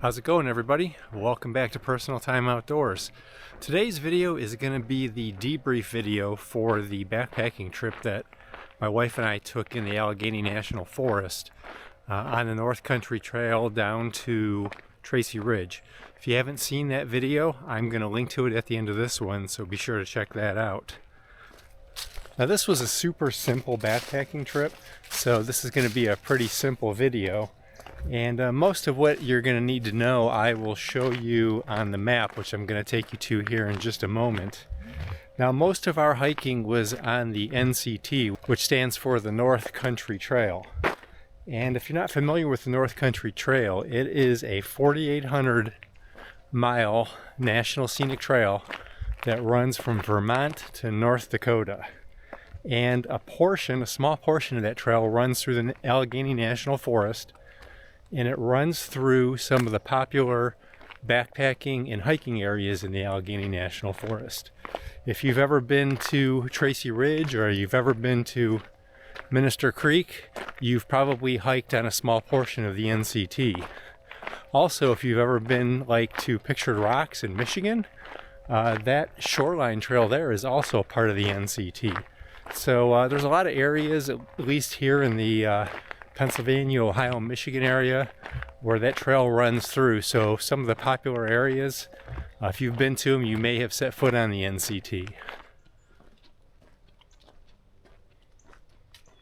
How's it going, everybody? Welcome back to Personal Time Outdoors. Today's video is going to be the debrief video for the backpacking trip that my wife and I took in the Allegheny National Forest on the North Country Trail down to Tracy Ridge. If you haven't seen that video, I'm going to link to it at the end of this one, so be sure to check that out. Now, this was a super simple backpacking trip, so this is going to be a pretty simple video. And most of what you're going to need to know I will show you on the map, which I'm going to take you to here in just a moment. Now, most of our hiking was on the NCT, which stands for the North Country Trail. And if you're not familiar with the North Country Trail, it is a 4,800 mile national scenic trail that runs from Vermont to North Dakota. And a small portion of that trail runs through the Allegheny National Forest, and it runs through some of the popular backpacking and hiking areas in the Allegheny National Forest. If you've ever been to Tracy Ridge or you've ever been to Minister Creek, you've probably hiked on a small portion of the NCT. Also, if you've ever been to Pictured Rocks in Michigan, that shoreline trail there is also part of the NCT. So there's a lot of areas, at least here in the Pennsylvania, Ohio, Michigan area, where that trail runs through. So some of the popular areas, if you've been to them, you may have set foot on the NCT.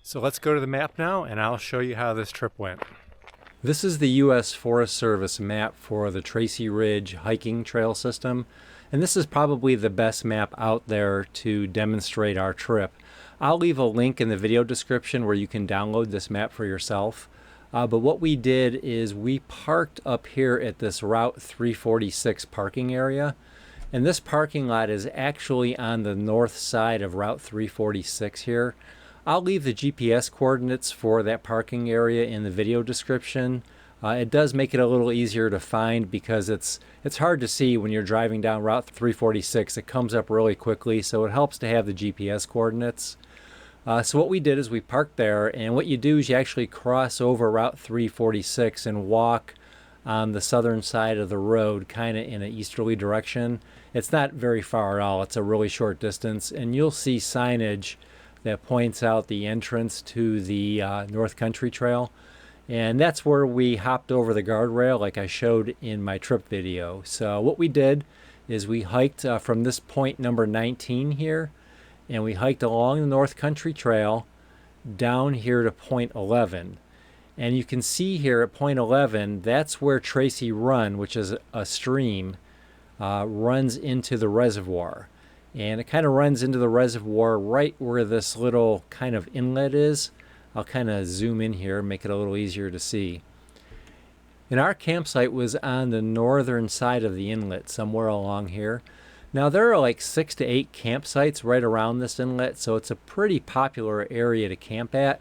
So let's go to the map now, and I'll show you how this trip went. This is the U.S. Forest Service map for the Tracy Ridge hiking trail system, and this is probably the best map out there to demonstrate our trip. I'll leave a link in the video description where you can download this map for yourself. But what we did is we parked up here at this Route 346 parking area. And this parking lot is actually on the north side of Route 346 here. I'll leave the GPS coordinates for that parking area in the video description. It does make it a little easier to find because it's hard to see when you're driving down Route 346. It comes up really quickly, so it helps to have the GPS coordinates. So what we did is we parked there, and what you do is you actually cross over Route 346 and walk on the southern side of the road, kind of in an easterly direction. It's not very far at all. It's a really short distance, and you'll see signage that points out the entrance to the North Country Trail. And that's where we hopped over the guardrail like I showed in my trip video. So what we did is we hiked from this point number 19 here, and we hiked along the North Country Trail down here to point 11. And you can see here at point 11, that's where Tracy Run, which is a stream, runs into the reservoir. And it kind of runs into the reservoir right where this little kind of inlet is. I'll kind of zoom in here, make it a little easier to see. And our campsite was on the northern side of the inlet, somewhere along here. Now, there are 6 to 8 campsites right around this inlet, so it's a pretty popular area to camp at.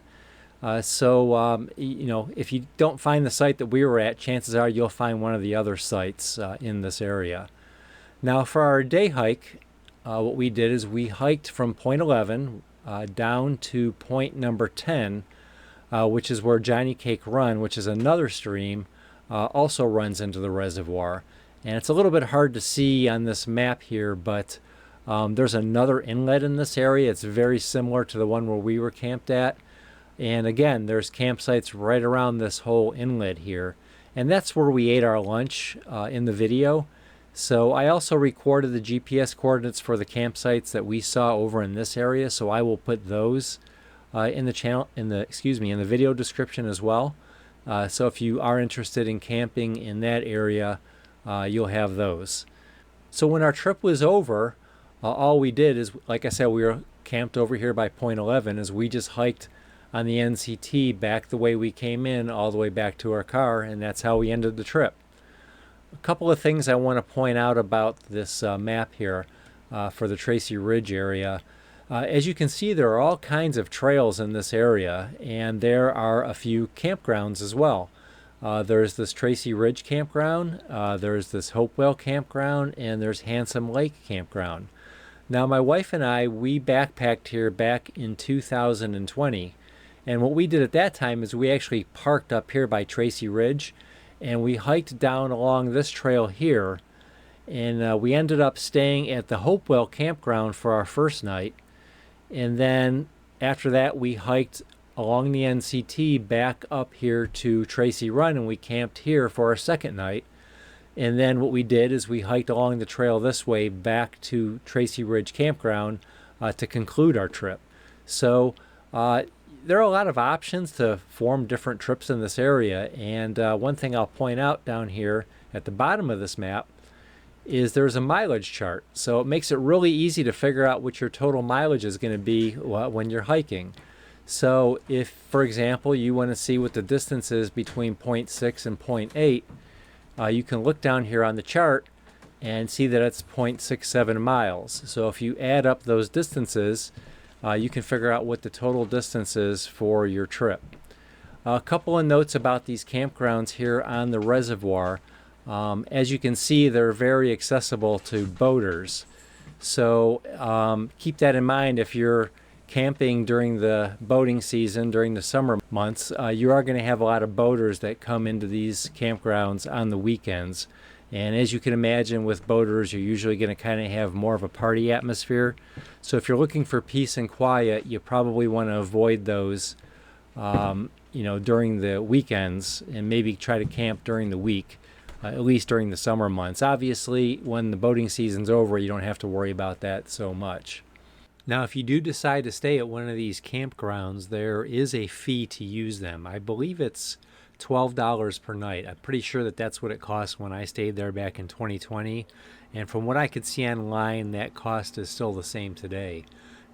If you don't find the site that we were at, chances are you'll find one of the other sites in this area. Now, for our day hike, what we did is we hiked from point 11 down to point number 10, which is where Johnny Cake Run, which is another stream, also runs into the reservoir. And it's a little bit hard to see on this map here, but there's another inlet in this area. It's very similar to the one where we were camped at. And again, there's campsites right around this whole inlet here. And that's where we ate our lunch in the video. So I also recorded the GPS coordinates for the campsites that we saw over in this area. So I will put those in the video description as well. So if you are interested in camping in that area, you'll have those. So when our trip was over, all we did is, like I said, we were camped over here by point 11, is we just hiked on the NCT back the way we came in, all the way back to our car, and that's how we ended the trip. A couple of things I want to point out about this map here for the Tracy Ridge area. As you can see, there are all kinds of trails in this area, and there are a few campgrounds as well. There's this Tracy Ridge campground, there's this Hopewell campground, and there's Handsome Lake campground. Now, my wife and I, we backpacked here back in 2020, and what we did at that time is we actually parked up here by Tracy Ridge, and we hiked down along this trail here, and we ended up staying at the Hopewell campground for our first night. And then after that, we hiked along the NCT back up here to Tracy Run, and we camped here for our second night. And then what we did is we hiked along the trail this way back to Tracy Ridge Campground to conclude our trip. So there are a lot of options to form different trips in this area. And one thing I'll point out down here at the bottom of this map is there's a mileage chart. So it makes it really easy to figure out what your total mileage is going to be when you're hiking. So if, for example, you want to see what the distance is between 0.6 and 0.8, you can look down here on the chart and see that it's 0.67 miles. So if you add up those distances, you can figure out what the total distance is for your trip. A couple of notes about these campgrounds here on the reservoir. As you can see, they're very accessible to boaters. So keep that in mind if you're camping during the boating season, during the summer months. You are going to have a lot of boaters that come into these campgrounds on the weekends. And as you can imagine, with boaters, you're usually going to kind of have more of a party atmosphere. So if you're looking for peace and quiet, you probably want to avoid those during the weekends, and maybe try to camp during the week. At least during the summer months. Obviously, when the boating season's over, you don't have to worry about that so much. Now, if you do decide to stay at one of these campgrounds, there is a fee to use them. I believe it's $12 per night. I'm pretty sure that that's what it cost when I stayed there back in 2020. And from what I could see online, that cost is still the same today.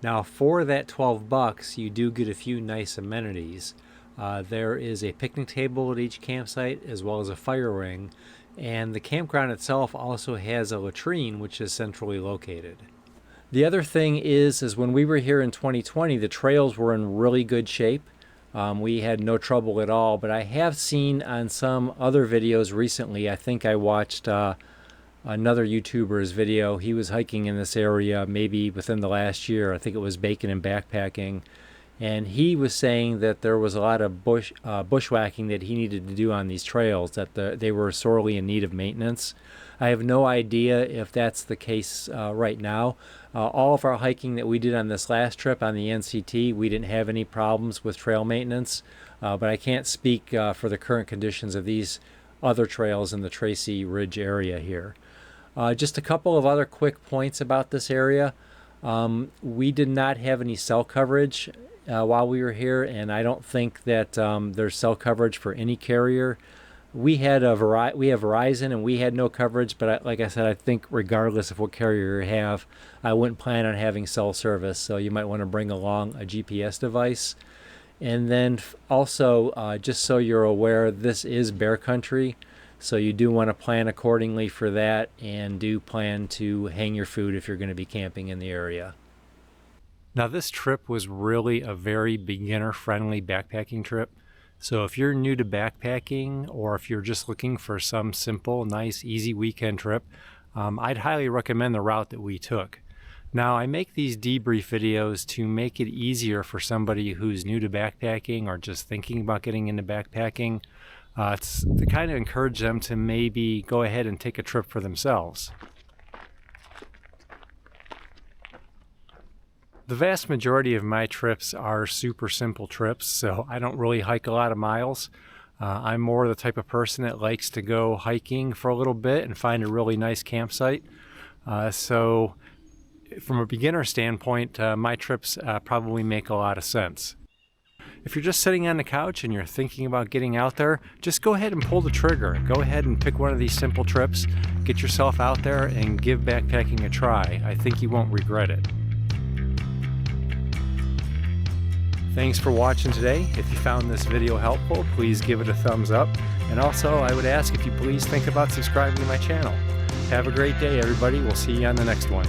Now, for that $12, you do get a few nice amenities. There is a picnic table at each campsite, as well as a fire ring. And the campground itself also has a latrine, which is centrally located. The other thing is when we were here in 2020, the trails were in really good shape. We had no trouble at all, but I have seen on some other videos recently, I think I watched another YouTuber's video. He was hiking in this area maybe within the last year. I think it was Bacon and Backpacking. And he was saying that there was a lot of bushwhacking that he needed to do on these trails, that they were sorely in need of maintenance. I have no idea if that's the case right now. All of our hiking that we did on this last trip on the NCT, we didn't have any problems with trail maintenance, but I can't speak for the current conditions of these other trails in the Tracy Ridge area here. Just a couple of other quick points about this area. We did not have any cell coverage while we were here, and I don't think that there's cell coverage for any carrier. We have Verizon, and we had no coverage, but like I said, I think regardless of what carrier you have, I wouldn't plan on having cell service, so you might want to bring along a GPS device. And then also, just so you're aware, this is bear country, so you do want to plan accordingly for that, and do plan to hang your food if you're going to be camping in the area. Now, this trip was really a very beginner-friendly backpacking trip. So if you're new to backpacking, or if you're just looking for some simple, nice, easy weekend trip, I'd highly recommend the route that we took. Now, I make these debrief videos to make it easier for somebody who's new to backpacking or just thinking about getting into backpacking. It's to kind of encourage them to maybe go ahead and take a trip for themselves. The vast majority of my trips are super simple trips, so I don't really hike a lot of miles. I'm more the type of person that likes to go hiking for a little bit and find a really nice campsite. So from a beginner standpoint, my trips probably make a lot of sense. If you're just sitting on the couch and you're thinking about getting out there, just go ahead and pull the trigger. Go ahead and pick one of these simple trips, get yourself out there, and give backpacking a try. I think you won't regret it. Thanks for watching today. If you found this video helpful, please give it a thumbs up. And also, I would ask if you please think about subscribing to my channel. Have a great day, everybody. We'll see you on the next one.